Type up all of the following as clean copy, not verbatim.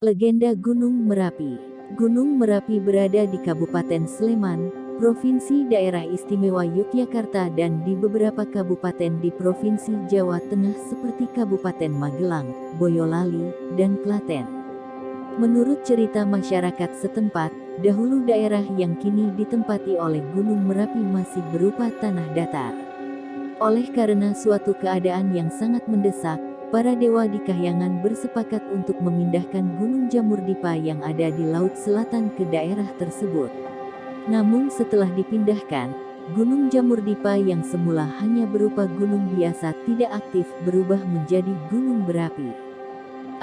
Legenda Gunung Merapi. Gunung Merapi berada di Kabupaten Sleman, Provinsi Daerah Istimewa Yogyakarta dan di beberapa kabupaten di Provinsi Jawa Tengah seperti Kabupaten Magelang, Boyolali, dan Klaten. Menurut cerita masyarakat setempat, dahulu daerah yang kini ditempati oleh Gunung Merapi masih berupa tanah datar. Oleh karena suatu keadaan yang sangat mendesak, para dewa di Kahyangan bersepakat untuk memindahkan Gunung Jamurdipa yang ada di Laut Selatan ke daerah tersebut. Namun setelah dipindahkan, Gunung Jamurdipa yang semula hanya berupa gunung biasa tidak aktif berubah menjadi gunung berapi.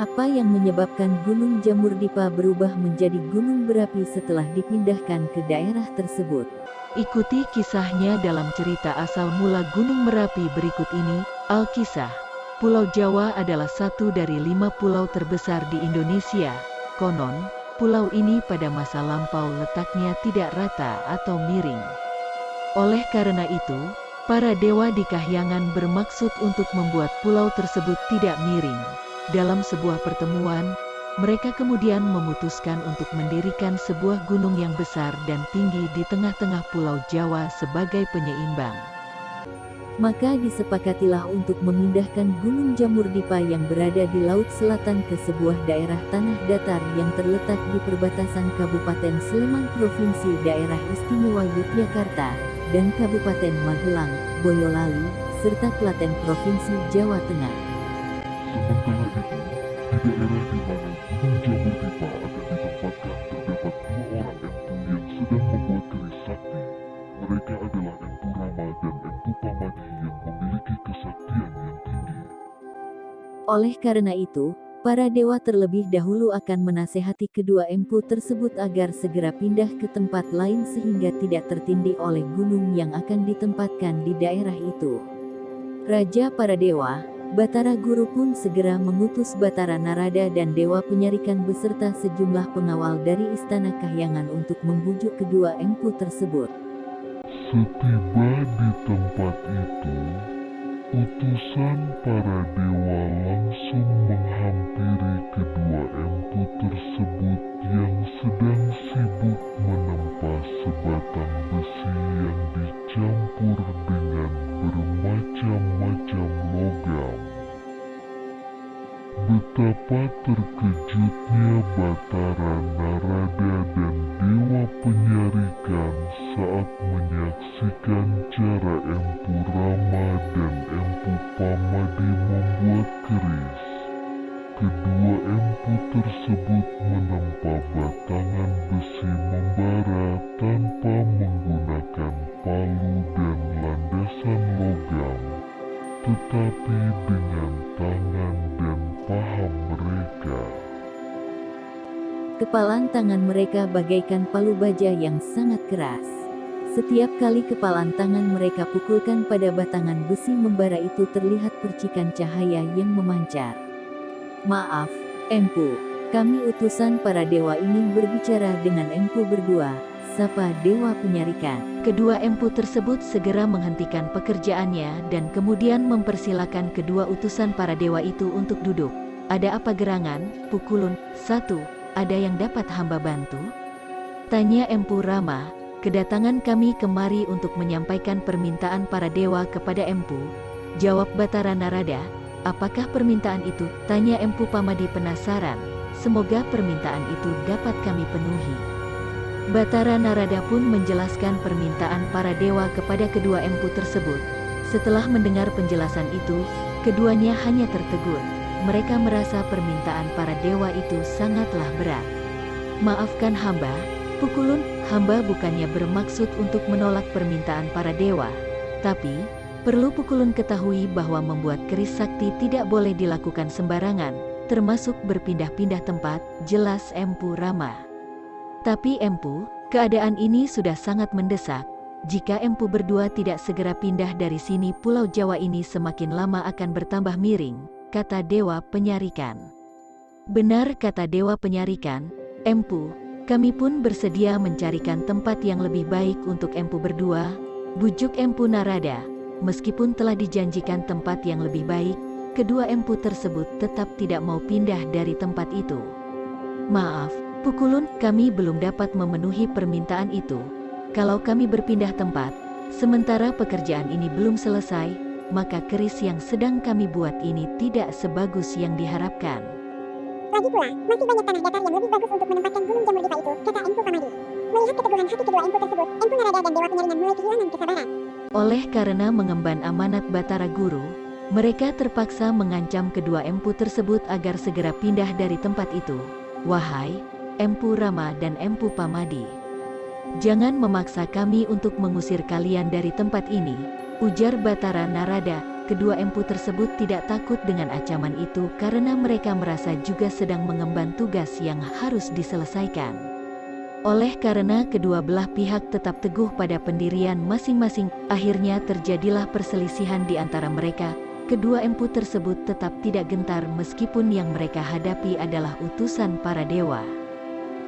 Apa yang menyebabkan Gunung Jamurdipa berubah menjadi gunung berapi setelah dipindahkan ke daerah tersebut? Ikuti kisahnya dalam cerita asal mula Gunung Merapi berikut ini. Alkisah. Pulau Jawa adalah satu dari 5 pulau terbesar di Indonesia. Konon, pulau ini pada masa lampau letaknya tidak rata atau miring. Oleh karena itu, para dewa di Kahyangan bermaksud untuk membuat pulau tersebut tidak miring. Dalam sebuah pertemuan, mereka kemudian memutuskan untuk mendirikan sebuah gunung yang besar dan tinggi di tengah-tengah Pulau Jawa sebagai penyeimbang. Maka disepakatilah untuk memindahkan Gunung Jamurdipa yang berada di Laut Selatan ke sebuah daerah tanah datar yang terletak di perbatasan Kabupaten Sleman Provinsi Daerah Istimewa Yogyakarta dan Kabupaten Magelang, Boyolali, serta Klaten Provinsi Jawa Tengah. Sementara itu, di daerah di mana Gunung Jamurdipa akan ditempatkan terdapat 2 orang empu yang sedang membuat keris sakti. Mereka adalah Empu Rama dan Empu Pamadi yang memiliki kesaktian yang tinggi. Oleh karena itu, para dewa terlebih dahulu akan menasehati kedua empu tersebut agar segera pindah ke tempat lain sehingga tidak tertindih oleh gunung yang akan ditempatkan di daerah itu. Raja para dewa, Batara Guru pun segera mengutus Batara Narada dan Dewa Penyarikan beserta sejumlah pengawal dari Istana Kahyangan untuk membujuk kedua empu tersebut. Setiba di tempat itu, utusan para dewa langsung menghampiri kedua empu tersebut yang sedang sibuk menempa sebatang besi yang dicampur dengan bermacam-macam logam. Betapa terkejutnya Batara Narada dan Dewa Penyarikan saat menyaksikan cara Empu Rama dan Empu Pamadi membuat keris. Kedua empu tersebut menempa batangan besi membara tanpa menggunakan palu dan landasan logam, tetapi dengan tangan dan paha mereka. Kepalan tangan mereka bagaikan palu baja yang sangat keras. Setiap kali kepalan tangan mereka pukulkan pada batangan besi membara itu terlihat percikan cahaya yang memancar. Maaf, empu, kami utusan para dewa ingin berbicara dengan empu berdua, sapa Dewa Penyarikan. Kedua empu tersebut segera menghentikan pekerjaannya dan kemudian mempersilakan kedua utusan para dewa itu untuk duduk. Ada apa gerangan, Pukulun? 1. Ada yang dapat hamba bantu? Tanya Empu Rama. Kedatangan kami kemari untuk menyampaikan permintaan para dewa kepada empu. Jawab Batara Narada. Apakah permintaan itu? Tanya Empu Pamadi penasaran. Semoga permintaan itu dapat kami penuhi. Batara Narada pun menjelaskan permintaan para dewa kepada kedua empu tersebut. Setelah mendengar penjelasan itu, keduanya hanya tertegun. Mereka merasa permintaan para dewa itu sangatlah berat. Maafkan hamba, Pukulun, hamba bukannya bermaksud untuk menolak permintaan para dewa. Tapi, perlu Pukulun ketahui bahwa membuat keris sakti tidak boleh dilakukan sembarangan, termasuk berpindah-pindah tempat, jelas Empu Rama. Tapi empu, keadaan ini sudah sangat mendesak. Jika empu berdua tidak segera pindah dari sini, Pulau Jawa ini semakin lama akan bertambah miring, kata Dewa Penyarikan. Benar, kata Dewa Penyarikan, empu, kami pun bersedia mencarikan tempat yang lebih baik untuk empu berdua, bujuk Empu Narada. Meskipun telah dijanjikan tempat yang lebih baik, kedua empu tersebut tetap tidak mau pindah dari tempat itu. Maaf, Pukulun, kami belum dapat memenuhi permintaan itu. Kalau kami berpindah tempat, sementara pekerjaan ini belum selesai, maka keris yang sedang kami buat ini tidak sebagus yang diharapkan. Lagi pula, masih banyak tanah datar yang lebih bagus untuk menempatkan gunung jamur dipa itu, kata Empu Pamadi. Melihat keteguhan hati kedua empu tersebut, Empu Narada dan Dewa Penyaringan mulai kehilangan kesabaran. Oleh karena mengemban amanat Batara Guru, mereka terpaksa mengancam kedua empu tersebut agar segera pindah dari tempat itu. Wahai Empu Rama dan Empu Pamadi, jangan memaksa kami untuk mengusir kalian dari tempat ini, ujar Batara Narada. Kedua empu tersebut tidak takut dengan ancaman itu karena mereka merasa juga sedang mengemban tugas yang harus diselesaikan. Oleh karena kedua belah pihak tetap teguh pada pendirian masing-masing, akhirnya terjadilah perselisihan di antara mereka. Kedua empu tersebut tetap tidak gentar meskipun yang mereka hadapi adalah utusan para dewa.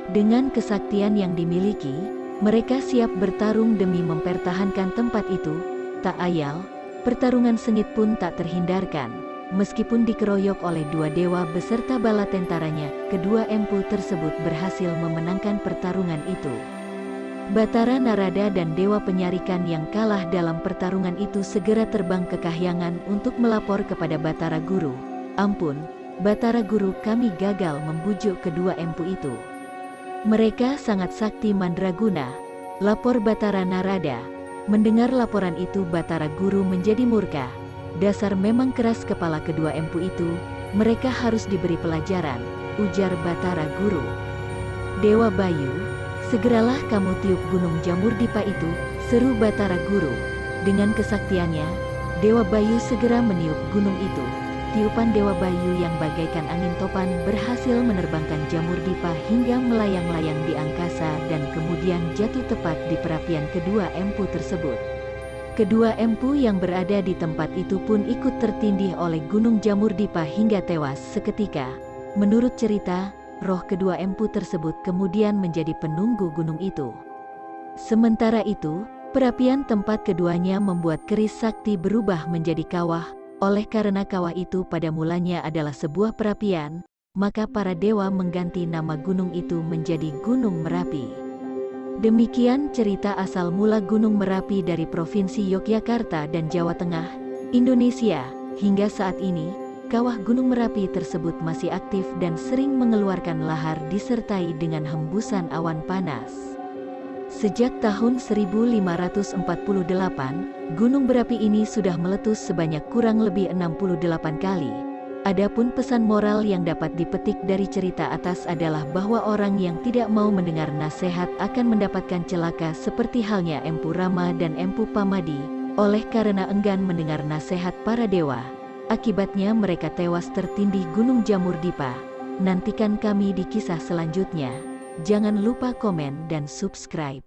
Dengan kesaktian yang dimiliki, mereka siap bertarung demi mempertahankan tempat itu. Tak ayal, pertarungan sengit pun tak terhindarkan. Meskipun dikeroyok oleh dua dewa beserta bala tentaranya, kedua empu tersebut berhasil memenangkan pertarungan itu. Batara Narada dan Dewa Penyarikan yang kalah dalam pertarungan itu segera terbang ke Kahyangan untuk melapor kepada Batara Guru. Ampun, Batara Guru, kami gagal membujuk kedua empu itu. Mereka sangat sakti mandraguna, lapor Batara Narada. Mendengar laporan itu Batara Guru menjadi murka. Dasar memang keras kepala kedua empu itu, mereka harus diberi pelajaran, ujar Batara Guru. Dewa Bayu, segeralah kamu tiup gunung jamur dipa itu, seru Batara Guru. Dengan kesaktiannya, Dewa Bayu segera meniup gunung itu. Tiupan Dewa Bayu yang bagaikan angin topan berhasil menerbangkan jamur dipa hingga melayang-layang di angkasa dan kemudian jatuh tepat di perapian kedua empu tersebut. Kedua empu yang berada di tempat itu pun ikut tertindih oleh gunung jamur dipa hingga tewas seketika. Menurut cerita, roh kedua empu tersebut kemudian menjadi penunggu gunung itu. Sementara itu, perapian tempat keduanya membuat keris sakti berubah menjadi kawah. Oleh karena kawah itu pada mulanya adalah sebuah perapian, maka para dewa mengganti nama gunung itu menjadi Gunung Merapi. Demikian cerita asal mula Gunung Merapi dari Provinsi Yogyakarta dan Jawa Tengah, Indonesia. Hingga saat ini, kawah Gunung Merapi tersebut masih aktif dan sering mengeluarkan lahar disertai dengan hembusan awan panas. Sejak tahun 1548, gunung berapi ini sudah meletus sebanyak kurang lebih 68 kali. Adapun pesan moral yang dapat dipetik dari cerita atas adalah bahwa orang yang tidak mau mendengar nasihat akan mendapatkan celaka seperti halnya Empu Rama dan Empu Pamadi. Oleh karena enggan mendengar nasihat para dewa, akibatnya mereka tewas tertindih gunung jamur dipa. Nantikan kami di kisah selanjutnya. Jangan lupa komen dan subscribe.